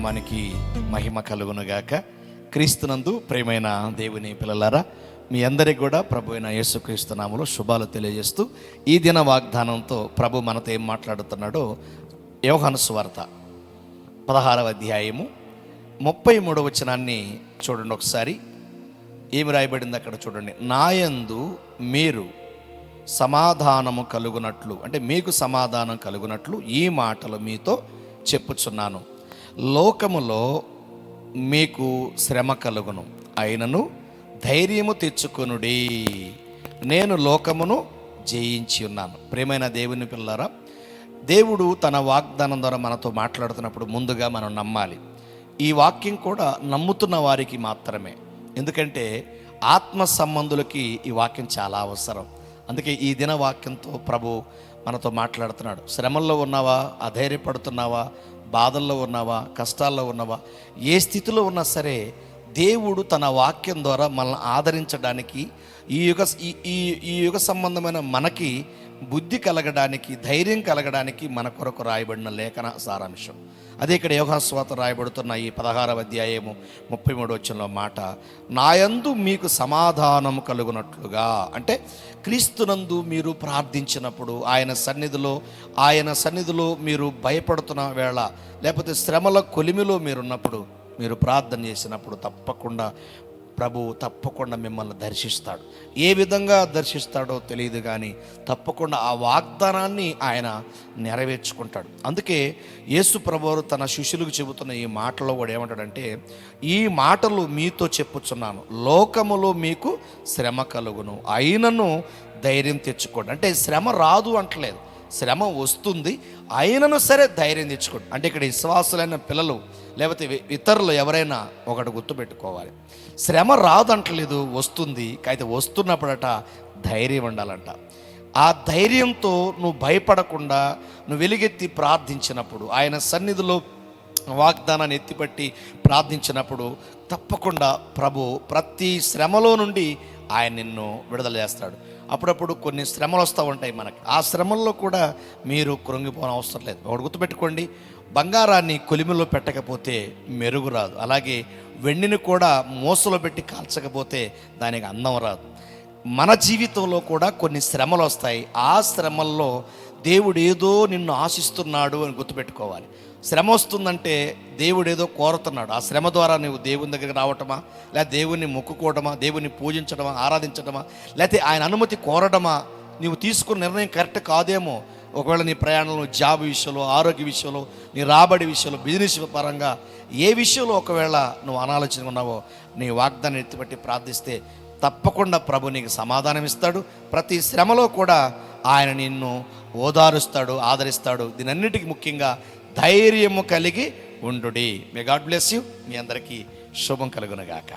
మనకి మహిమ కలుగునుగాక. క్రీస్తునందు ప్రియమైన దేవుని పిల్లలారా, మీ అందరికీ కూడా ప్రభు అయిన యేసుక్రీస్తు నామములో శుభాలు తెలియజేస్తూ ఈ దిన వాగ్దానంతో ప్రభు మనతో ఏం మాట్లాడుతున్నాడో యోహాను సువార్త 16వ అధ్యాయము 33వ వచనాన్ని చూడండి ఒకసారి. ఏమి రాయబడింది అక్కడ చూడండి. నాయందు మీరు సమాధానము కలుగునట్లు, అంటే మీకు సమాధానం కలుగునట్లు ఈ మాటలు మీతో చెప్పుచున్నాను. లోకములో మీకు శ్రమ కలుగును, అయినను ధైర్యము తెచ్చుకొనుడి, నేను లోకమును జయించి ఉన్నాను. ప్రియమైన దేవుని పిల్లలారా, దేవుడు తన వాగ్దానం ద్వారా మనతో మాట్లాడుతున్నప్పుడు ముందుగా మనం నమ్మాలి. ఈ వాక్యం కూడా నమ్ముతున్న వారికి మాత్రమే, ఎందుకంటే ఆత్మ సంబంధులకి ఈ వాక్యం చాలా అవసరం. అందుకే ఈ దిన వాక్యంతో ప్రభు మనతో మాట్లాడుతున్నాడు. శ్రమల్లో ఉన్నావా, అధైర్యపడుతున్నావా, బాధల్లో ఉన్నావా, కష్టాల్లో ఉన్నావా, ఏ స్థితిలో ఉన్నా సరే దేవుడు తన వాక్యం ద్వారా మనల్ని ఆదరించడానికి, ఈ యుగ సంబంధమైన మనకి బుద్ధి కలగడానికి, ధైర్యం కలగడానికి మన కొరకు రాయబడిన లేఖన సారాంశం అదే. ఇక్కడ యోహాను సువార్త రాయబడుతున్న ఈ 16వ అధ్యాయము 33వ వచనంలో మాట, నాయందు మీకు సమాధానము కలుగునట్లుగా, అంటే క్రీస్తునందు మీరు ప్రార్థించినప్పుడు, ఆయన సన్నిధిలో మీరు భయపడుతున్న వేళ, లేకపోతే శ్రమల కొలిమిలో మీరున్నప్పుడు, మీరు ప్రార్థన చేసినప్పుడు తప్పకుండా మిమ్మల్ని దర్శిస్తాడు. ఏ విధంగా దర్శిస్తాడో తెలియదు, కానీ తప్పకుండా ఆ వాగ్దానాన్ని ఆయన నెరవేర్చుకుంటాడు. అందుకే యేసు ప్రభువు తన శిష్యులకు చెబుతున్న ఈ మాటలో కూడా ఏమంటాడంటే, ఈ మాటలు మీతో చెప్పుచున్నాను, లోకములో మీకు శ్రమ కలుగును, అయినను ధైర్యం తెచ్చుకోండి. అంటే శ్రమ రాదు అంటలేదు, శ్రమ వస్తుంది, అయినను సరే ధైర్యం తెచ్చుకోండి. అంటే ఇక్కడ విశ్వాసులైన పిల్లలు లేకపోతే ఇతరులు ఎవరైనా ఒకటి గుర్తుపెట్టుకోవాలి, శ్రమ రాదంటలేదు, వస్తుంది. అయితే వస్తున్నప్పుడట ధైర్యం ఉండాలంట. ఆ ధైర్యంతో నువ్వు భయపడకుండా నువ్వు వెలుగెత్తి ప్రార్థించినప్పుడు, ఆయన సన్నిధిలో వాగ్దానాన్ని ఎత్తిపట్టి ప్రార్థించినప్పుడు తప్పకుండా ప్రభు ప్రతి శ్రమలో నుండి ఆయన నిన్ను విడుదల చేస్తాడు. అప్పుడప్పుడు కొన్ని శ్రమలు వస్తూ ఉంటాయి మనకి. ఆ శ్రమల్లో కూడా మీరు కృంగిపోవడం అవసరం లేదు. ఒకటి గుర్తుపెట్టుకోండి, బంగారాన్ని కొలిమిలో పెట్టకపోతే మెరుగు రాదు, అలాగే వెండిని కూడా మూసలో పెట్టి కాల్చకపోతే దానికి అందం రాదు. మన జీవితంలో కూడా కొన్ని శ్రమలు వస్తాయి. ఆ శ్రమల్లో దేవుడు ఏదో నిన్ను ఆశిస్తున్నాడు అని గుర్తుపెట్టుకోవాలి. శ్రమ వస్తుందంటే దేవుడు ఏదో కోరుతున్నాడు. ఆ శ్రమ ద్వారా నువ్వు దేవుని దగ్గరికి రావటమా, లేదా దేవుణ్ణి మొక్కుకోవడమా, దేవుణ్ణి పూజించడమా, ఆరాధించడమా, లేకపోతే ఆయన అనుమతి కోరడమా, నువ్వు తీసుకున్న నిర్ణయం కరెక్ట్ కాదేమో. ఒకవేళ నీ ప్రయాణంలో, జాబ్ విషయంలో, ఆరోగ్య విషయంలో, నీ రాబడి విషయంలో, బిజినెస్ పరంగా ఏ విషయంలో ఒకవేళ నువ్వు అనాలోచన ఉన్నావో, నీ వాగ్దాన్ని ఎత్తిపట్టి ప్రార్థిస్తే తప్పకుండా ప్రభు నీకు సమాధానం ఇస్తాడు. ప్రతి శ్రమలో కూడా ఆయన నిన్ను ఓదారుస్తాడు, ఆదరిస్తాడు. దీనన్నిటికీ ముఖ్యంగా ధైర్యము కలిగి ఉండుడి. May God bless you. మీ అందరికీ శుభం కలుగునుగాక.